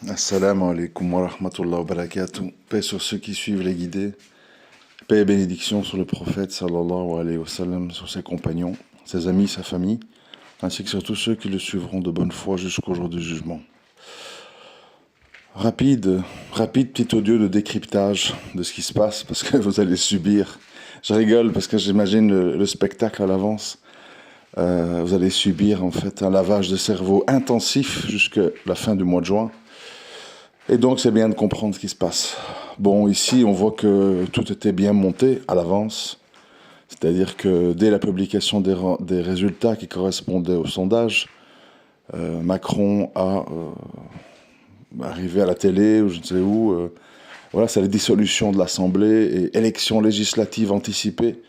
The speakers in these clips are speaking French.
Assalamu alaikum wa rahmatullahi wa barakatuh. Paix sur ceux qui suivent les guidés. Paix et bénédiction sur le prophète sallallahu alayhi wa sallam, sur ses compagnons, ses amis, sa famille, ainsi que sur tous ceux qui le suivront de bonne foi jusqu'au jour du jugement. Rapide petit audio de décryptage de ce qui se passe, parce que vous allez subir. Je rigole parce que j'imagine le spectacle à l'avance. Vous allez subir en fait un lavage de cerveau intensif jusqu'à la fin du mois de juin. Et donc c'est bien de comprendre ce qui se passe. Bon, ici on voit que tout était bien monté à l'avance. C'est-à-dire que dès la publication des résultats qui correspondaient au sondage, Macron a arrivé à la télé ou je ne sais où. Voilà, c'est la dissolution de l'Assemblée et élection législative anticipée.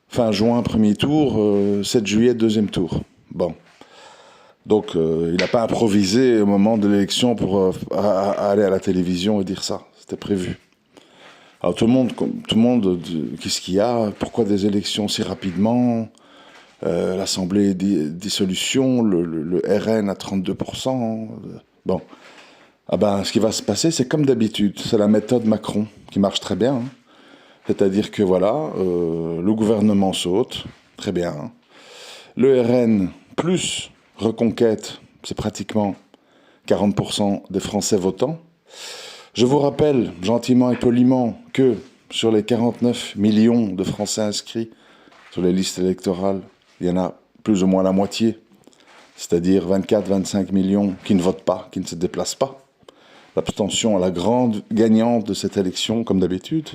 Fin juin, premier tour, 7 juillet, deuxième tour. Bon. Donc, il n'a pas improvisé au moment de l'élection pour aller à la télévision et dire ça. C'était prévu. Alors, tout le monde, qu'est-ce qu'il y a? Pourquoi des élections si rapidement? L'Assemblée dissolution, le RN à 32%. Bon. Ah ben, ce qui va se passer, c'est comme d'habitude. C'est la méthode Macron qui marche très bien. Hein. C'est-à-dire que voilà, le gouvernement saute, très bien. Le RN plus Reconquête, c'est pratiquement 40% des Français votants. Je vous rappelle gentiment et poliment que sur les 49 millions de Français inscrits sur les listes électorales, il y en a plus ou moins la moitié, c'est-à-dire 24-25 millions qui ne votent pas, qui ne se déplacent pas. L'abstention est la grande gagnante de cette élection, comme d'habitude.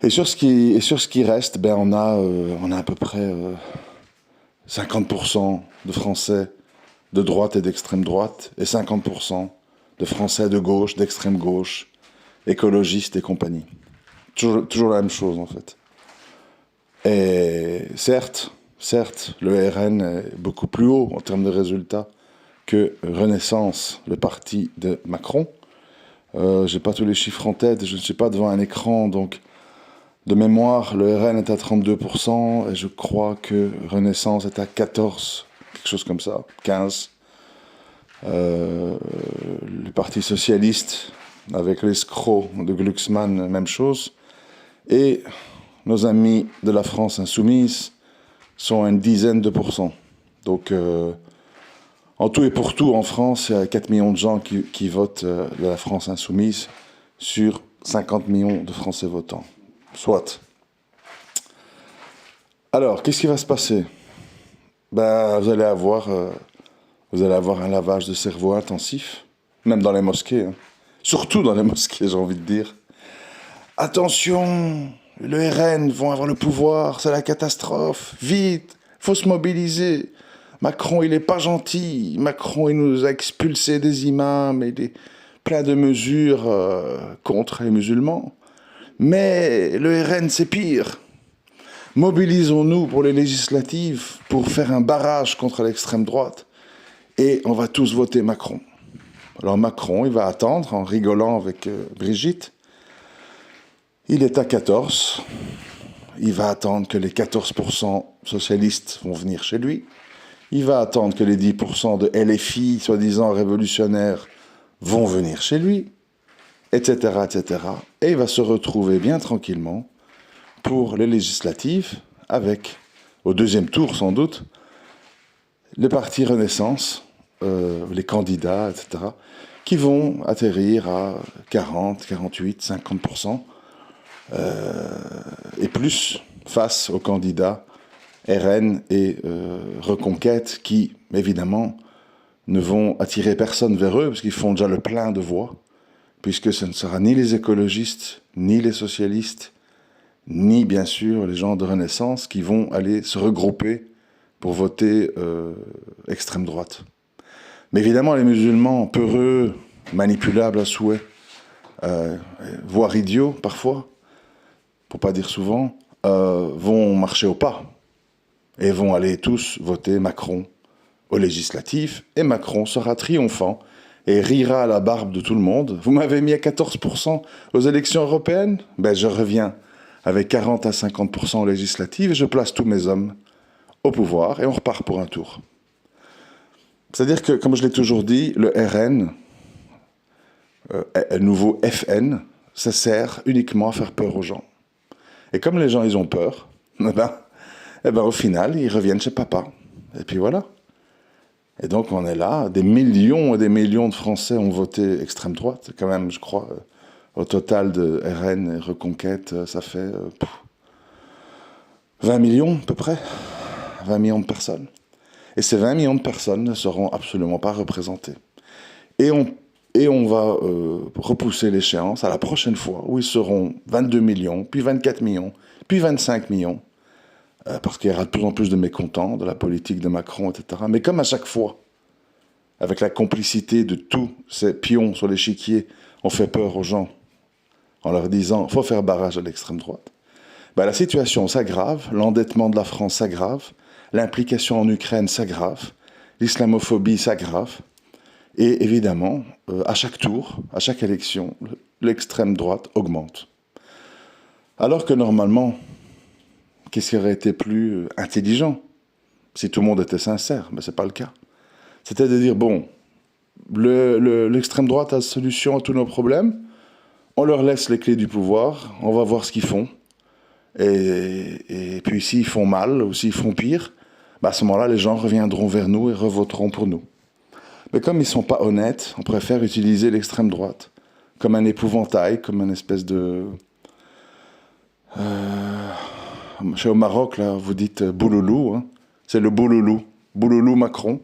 Et sur ce qui reste, ben on a à peu près 50% de Français de droite et d'extrême droite, et 50% de Français de gauche, d'extrême gauche, écologistes et compagnie. Toujours la même chose, en fait. Et certes, le RN est beaucoup plus haut en termes de résultats que Renaissance, le parti de Macron. J'ai pas tous les chiffres en tête, je ne suis pas devant un écran, donc de mémoire, le RN est à 32%, et je crois que Renaissance est à 14%, quelque chose comme ça, 15%. Le Parti Socialiste, avec l'escroc de Glucksmann, même chose. Et nos amis de la France Insoumise sont à une dizaine de pourcents. Donc, en tout et pour tout, en France, il y a 4 millions de gens qui votent la France Insoumise sur 50 millions de Français votants. Soit. Alors, qu'est-ce qui va se passer? Ben, vous allez avoir un lavage de cerveau intensif, même dans les mosquées. Hein. Surtout dans les mosquées, j'ai envie de dire. Attention, le RN vont avoir le pouvoir, c'est la catastrophe. Vite, faut se mobiliser. Macron, il est pas gentil. Macron, il nous a expulsé des imams et plein de mesures contre les musulmans. Mais le RN, c'est pire. Mobilisons-nous pour les législatives, pour faire un barrage contre l'extrême droite. Et on va tous voter Macron. Alors Macron, il va attendre, en rigolant avec Brigitte. Il est à 14. Il va attendre que les 14% socialistes vont venir chez lui. Il va attendre que les 10% de LFI, soi-disant révolutionnaires, vont venir chez lui. Etc., etc. Et il va se retrouver bien tranquillement pour les législatives avec, au deuxième tour sans doute, le parti Renaissance, les candidats, etc., qui vont atterrir à 40, 48, 50% et plus face aux candidats RN et Reconquête qui, évidemment, ne vont attirer personne vers eux parce qu'ils font déjà le plein de voix. Puisque ce ne sera ni les écologistes, ni les socialistes, ni bien sûr les gens de Renaissance qui vont aller se regrouper pour voter extrême droite. Mais évidemment, les musulmans peureux, manipulables à souhait, voire idiots parfois, pour pas dire souvent, vont marcher au pas et vont aller tous voter Macron aux législatives, et Macron sera triomphant et rira à la barbe de tout le monde. Vous m'avez mis à 14% aux élections européennes? Ben, je reviens avec 40 à 50% aux législatives et je place tous mes hommes au pouvoir et on repart pour un tour. C'est-à-dire que, comme je l'ai toujours dit, le RN un nouveau FN, ça sert uniquement à faire peur aux gens. Et comme les gens, ils ont peur, au final, ils reviennent chez papa. Et puis voilà. Et donc on est là, des millions et des millions de Français ont voté extrême droite. Quand même, je crois, au total de RN et Reconquête, ça fait 20 millions à peu près. 20 millions de personnes. Et ces 20 millions de personnes ne seront absolument pas représentées. Et on va repousser l'échéance à la prochaine fois, où ils seront 22 millions, puis 24 millions, puis 25 millions, parce qu'il y aura de plus en plus de mécontents de la politique de Macron, etc. Mais comme à chaque fois, avec la complicité de tous ces pions sur l'échiquier, on fait peur aux gens en leur disant « faut faire barrage à l'extrême droite », la situation s'aggrave, l'endettement de la France s'aggrave, l'implication en Ukraine s'aggrave, l'islamophobie s'aggrave, et évidemment, à chaque tour, à chaque élection, l'extrême droite augmente. Alors que normalement, qu'est-ce qui aurait été plus intelligent si tout le monde était sincère? Mais ce n'est pas le cas. C'était de dire, bon, l'extrême droite a la solution à tous nos problèmes, on leur laisse les clés du pouvoir, on va voir ce qu'ils font, et puis s'ils font mal ou s'ils font pire, à ce moment-là, les gens reviendront vers nous et revoteront pour nous. Mais comme ils ne sont pas honnêtes, on préfère utiliser l'extrême droite comme un épouvantail, comme une espèce de... Au Maroc, là, vous dites bouloulou, hein. C'est le bouloulou, bouloulou Macron,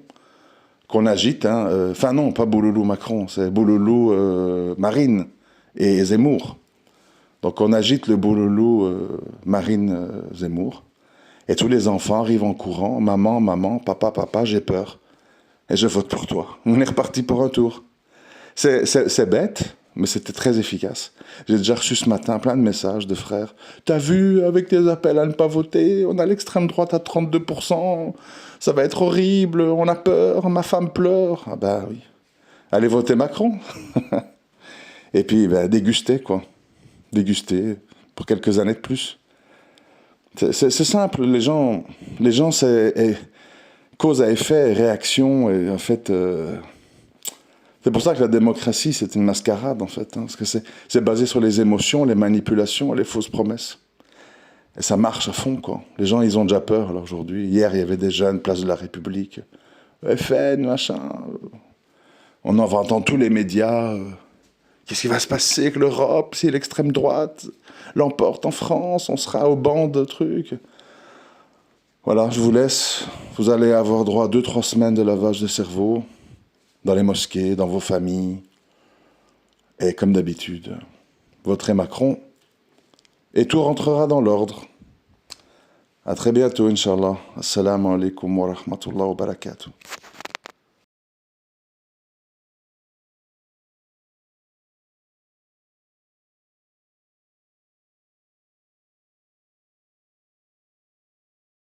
qu'on agite. Enfin non, pas bouloulou Macron, c'est bouloulou Marine et Zemmour. Donc on agite le bouloulou Marine Zemmour. Et tous les enfants arrivent en courant, maman, maman, papa, papa, j'ai peur. Et je vote pour toi. On est reparti pour un tour. C'est bête, mais c'était très efficace. J'ai déjà reçu ce matin plein de messages de frères. T'as vu, avec tes appels à ne pas voter, on a l'extrême droite à 32%, ça va être horrible, on a peur, ma femme pleure. Ah bah oui. Allez voter Macron. Et puis, déguster, quoi. Déguster pour quelques années de plus. C'est simple, les gens c'est cause à effet, réaction, et en fait... C'est pour ça que la démocratie, c'est une mascarade, en fait, parce que c'est basé sur les émotions, les manipulations, les fausses promesses. Et ça marche à fond, quoi. Les gens, ils ont déjà peur, alors, aujourd'hui. Hier, il y avait des jeunes, place de la République, FN, machin. On en va entendre tous les médias. Qu'est-ce qui va se passer avec l'Europe si l'extrême droite l'emporte en France? On sera au banc de trucs. Voilà, je vous laisse. Vous allez avoir droit à 2-3 semaines de lavage de cerveau. Dans les mosquées, dans vos familles. Et comme d'habitude, voterez Macron. Et tout rentrera dans l'ordre. À très bientôt, Inch'Allah. Assalamu alaikum wa rahmatullahi wa barakatuh.